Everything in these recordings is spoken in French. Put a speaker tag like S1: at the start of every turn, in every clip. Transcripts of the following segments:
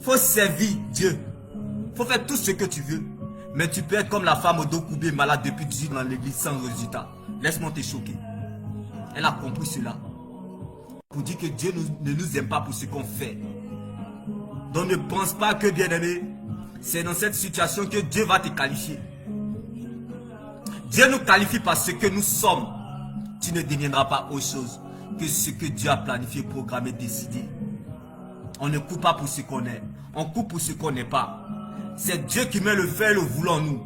S1: faut servir Dieu. Faut faire tout ce que tu veux. Mais tu peux être comme la femme au dos courbé malade depuis 18 ans dans l'église sans résultat. Laisse-moi te choquer. Elle a compris cela. Pour dire que Dieu ne nous aime pas pour ce qu'on fait. Donc ne pense pas que, bien-aimé, c'est dans cette situation que Dieu va te qualifier. Dieu nous qualifie par ce que nous sommes. Tu ne deviendras pas autre chose que ce que Dieu a planifié, programmé, décidé. On ne court pas pour ce qu'on est. On court pour ce qu'on n'est pas. C'est Dieu qui met le faire, le voulant nous.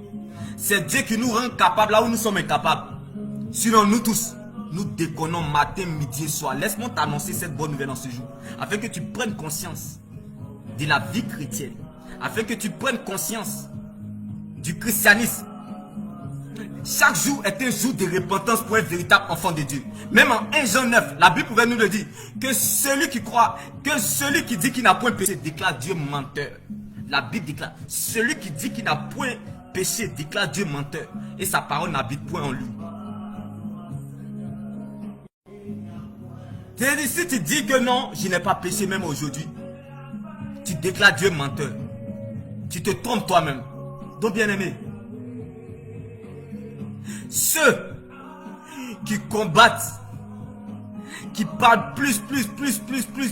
S1: C'est Dieu qui nous rend capables là où nous sommes incapables. Sinon nous tous, nous déconnons matin, midi et soir. Laisse-moi t'annoncer cette bonne nouvelle en ce jour. Afin que tu prennes conscience de la vie chrétienne. Afin que tu prennes conscience du christianisme. Chaque jour est un jour de repentance pour un véritable enfant de Dieu. Même en 1 Jean 9, la Bible pouvait nous le dire. Que celui qui croit, que celui qui dit qu'il n'a point péché déclare Dieu menteur. La Bible déclare, celui qui dit qu'il n'a point péché déclare Dieu menteur. Et sa parole n'habite point en lui. C'est-à-dire, si tu dis que non, je n'ai pas péché même aujourd'hui, tu déclares Dieu menteur. Tu te trompes toi-même. Donc bien aimé, ceux qui combattent, qui parlent plus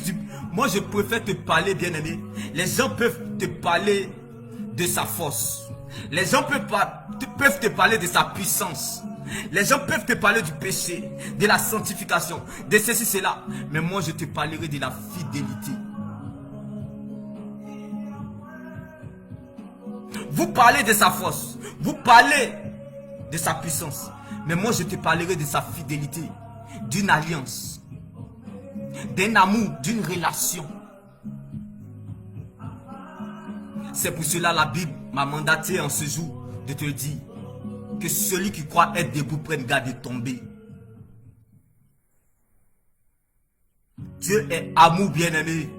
S1: du... Moi je préfère te parler, bien aimé. Les gens peuvent te parler de sa force. Les gens peuvent te parler de sa puissance. Les gens peuvent te parler du péché, de la sanctification, de ceci, cela. Mais moi je te parlerai de la fidélité. Vous parlez de sa force. Vous parlez de sa puissance. Mais moi je te parlerai de sa fidélité, d'une alliance, d'un amour, d'une relation. C'est pour cela la Bible m'a mandaté en ce jour de te dire que celui qui croit être debout prenne garde de tomber. Dieu est amour, bien-aimé.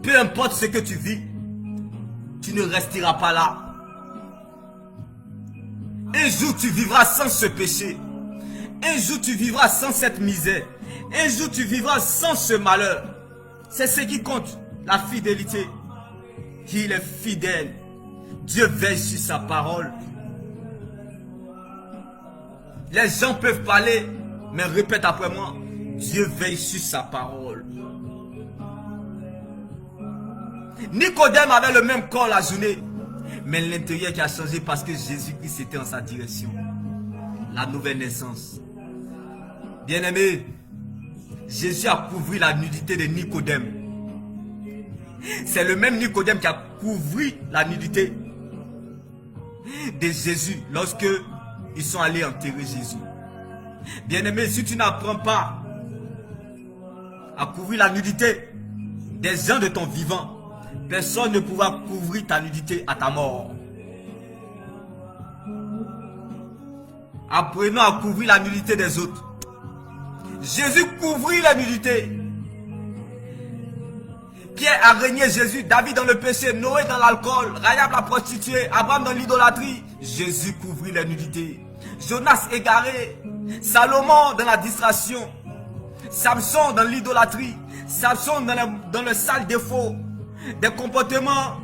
S1: Peu importe ce que tu vis, tu ne resteras pas là. Un jour tu vivras sans ce péché. Un jour tu vivras sans cette misère. Un jour tu vivras sans ce malheur. C'est ce qui compte, la fidélité. Il est fidèle. Dieu veille sur sa parole. Les gens peuvent parler, mais répète après moi. Dieu veille sur sa parole. Nicodème avait le même corps la journée, mais l'intérieur qui a changé parce que Jésus-Christ était en sa direction. La nouvelle naissance. Bien-aimé, Jésus a couvert la nudité de Nicodème. C'est le même Nicodème qui a couvert la nudité de Jésus lorsque ils sont allés enterrer Jésus. Bien-aimé, si tu n'apprends pas à couvrir la nudité des gens de ton vivant, personne ne pourra couvrir ta nudité à ta mort. Apprenons à couvrir la nudité des autres. Jésus couvrit la nudité. Pierre a régné Jésus, David dans le péché, Noé dans l'alcool, Rahab la prostituée, Abraham dans l'idolâtrie. Jésus couvrit la nudité. Jonas égaré, Salomon dans la distraction, Samson dans l'idolâtrie, Samson dans le sale défaut, des comportements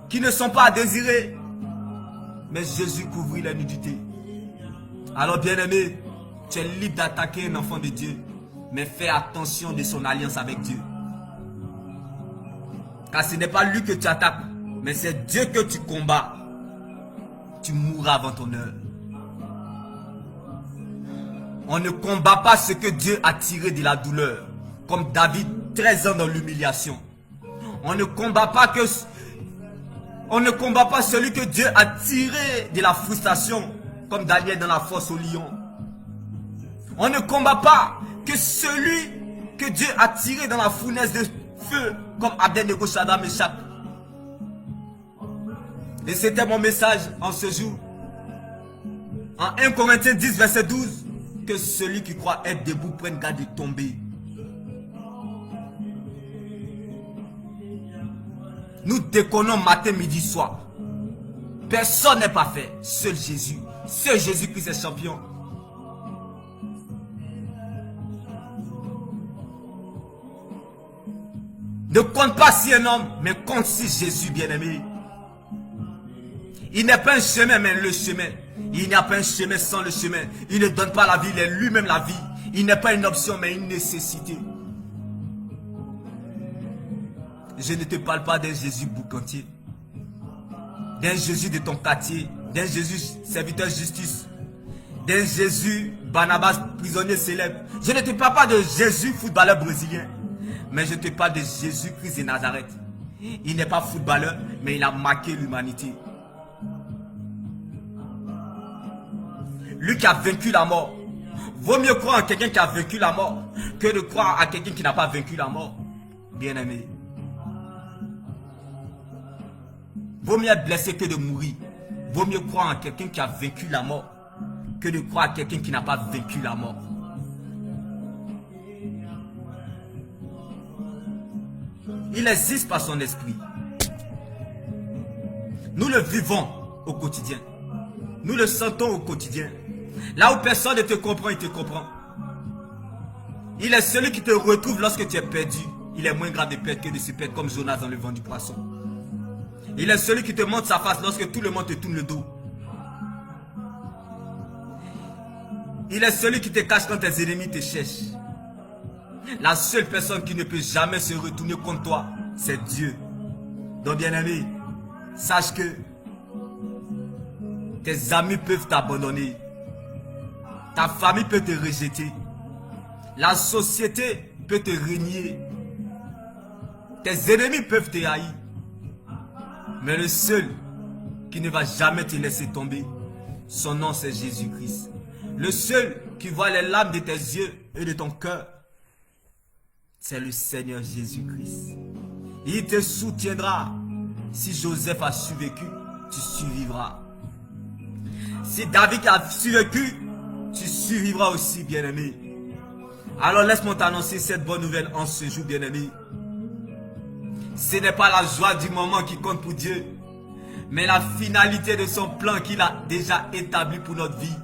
S1: qui ne sont pas à désirer. Mais Jésus couvrit la nudité. Alors bien-aimé, tu es libre d'attaquer un enfant de Dieu, mais fais attention de son alliance avec Dieu. Car ce n'est pas lui que tu attaques, mais c'est Dieu que tu combats. Tu mourras avant ton heure. On ne combat pas ce que Dieu a tiré de la douleur, comme David, 13 ans dans l'humiliation. On ne combat pas celui que Dieu a tiré de la frustration, comme Daniel dans la fosse au lion. On ne combat pas que celui que Dieu a tiré dans la fournaise de feu, comme Abednego, Shadrach, Meshach. Et c'était mon message en ce jour. En 1 Corinthiens 10, verset 12. Que celui qui croit être debout prenne garde de tomber. Nous déconnons matin, midi, soir. Personne n'est pas fait. Seul Jésus. Seul Jésus-Christ est champion. Ne compte pas si un homme, mais compte si Jésus, bien-aimé. Il n'est pas un chemin, mais le chemin. Il n'y a pas un chemin sans le chemin. Il ne donne pas la vie, il est lui-même la vie. Il n'est pas une option, mais une nécessité. Je ne te parle pas d'un Jésus boucantier, d'un Jésus de ton quartier, d'un Jésus serviteur de justice, d'un Jésus Barnabas prisonnier célèbre. Je ne te parle pas de Jésus footballeur brésilien, mais je te parle de Jésus-Christ de Nazareth. Il n'est pas footballeur, mais il a marqué l'humanité. Lui qui a vaincu la mort. Vaut mieux croire en quelqu'un qui a vaincu la mort que de croire à quelqu'un qui n'a pas vaincu la mort. Bien-aimé. Vaut mieux être blessé que de mourir. Vaut mieux croire en quelqu'un qui a vaincu la mort que de croire à quelqu'un qui n'a pas vaincu la mort. Il existe par son esprit. Nous le vivons au quotidien. Nous le sentons au quotidien. Là où personne ne te comprend, il te comprend. Il est celui qui te retrouve lorsque tu es perdu. Il est moins grave de perdre que de se perdre comme Jonas dans le vent du poisson. Il est celui qui te montre sa face lorsque tout le monde te tourne le dos. Il est celui qui te cache quand tes ennemis te cherchent. La seule personne qui ne peut jamais se retourner contre toi, c'est Dieu. Donc bien-aimé, sache que tes amis peuvent t'abandonner. Ta famille peut te rejeter. La société peut te renier. Tes ennemis peuvent te haïr. Mais le seul qui ne va jamais te laisser tomber, son nom c'est Jésus-Christ. Le seul qui voit les larmes de tes yeux et de ton cœur, c'est le Seigneur Jésus-Christ. Il te soutiendra. Si Joseph a survécu, tu survivras. Si David a survécu, tu survivras aussi, bien-aimé. Alors laisse-moi t'annoncer cette bonne nouvelle en ce jour, bien-aimé. Ce n'est pas la joie du moment qui compte pour Dieu, mais la finalité de son plan qu'il a déjà établi pour notre vie.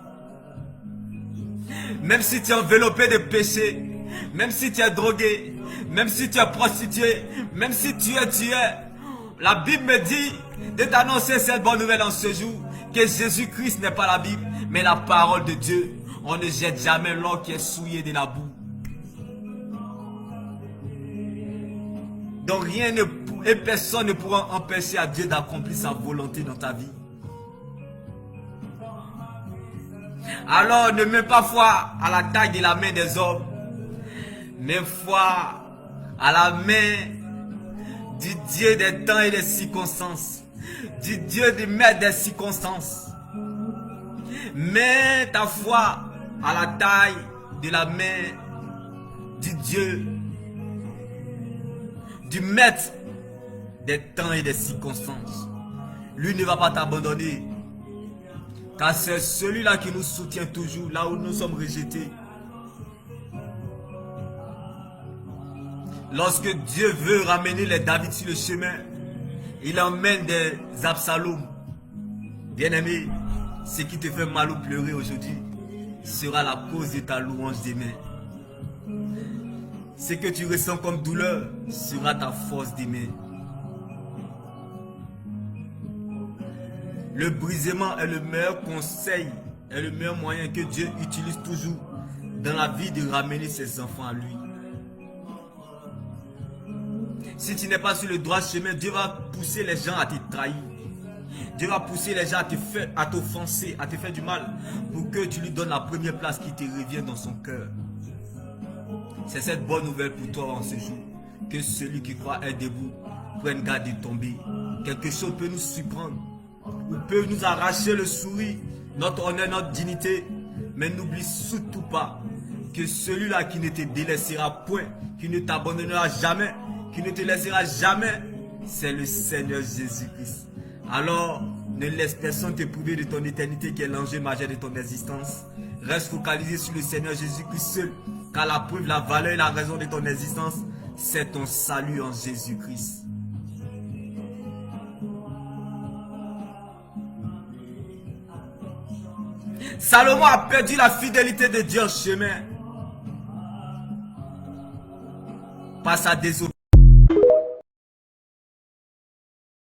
S1: Même si tu es enveloppé de péché, même si tu es drogué, même si tu es prostitué, même si tu es tué, la Bible me dit de t'annoncer cette bonne nouvelle en ce jour, que Jésus-Christ n'est pas la Bible, mais la parole de Dieu. On ne jette jamais l'or qui est souillé de la boue. Donc rien et personne ne pourra empêcher à Dieu d'accomplir sa volonté dans ta vie. Alors ne mets pas foi à la taille de la main des hommes, mais foi à la main du Dieu des temps et des circonstances, du Dieu du maître des circonstances. Mets ta foi à la taille de la main du Dieu, du maître des temps et des circonstances. Lui ne va pas t'abandonner, car c'est celui-là qui nous soutient toujours là où nous sommes rejetés. Lorsque Dieu veut ramener les David sur le chemin, il emmène des Absalom. Bien-aimé, ce qui te fait mal ou pleurer aujourd'hui sera la cause de ta louange demain. Ce que tu ressens comme douleur sera ta force demain. Le brisement est le meilleur conseil, est le meilleur moyen que Dieu utilise toujours dans la vie de ramener ses enfants à lui. Si tu n'es pas sur le droit chemin, Dieu va pousser les gens à te trahir. Dieu va pousser les gens à t'offenser, à te faire du mal, pour que tu lui donnes la première place qui te revient dans son cœur. C'est cette bonne nouvelle pour toi en ce jour, que celui qui croit est debout prenne garde de tomber. Quelque chose peut nous surprendre, ou peut nous arracher le sourire, notre honneur, notre dignité, mais n'oublie surtout pas que celui-là qui ne te délaissera point, qui ne t'abandonnera jamais, qui ne te laissera jamais, c'est le Seigneur Jésus-Christ. Alors, ne laisse personne te priver de ton éternité qui est l'enjeu majeur de ton existence. Reste focalisé sur le Seigneur Jésus-Christ seul, car la preuve, la valeur et la raison de ton existence, c'est ton salut en Jésus-Christ. Salomon a perdu la fidélité de Dieu en chemin par sa désobéissance.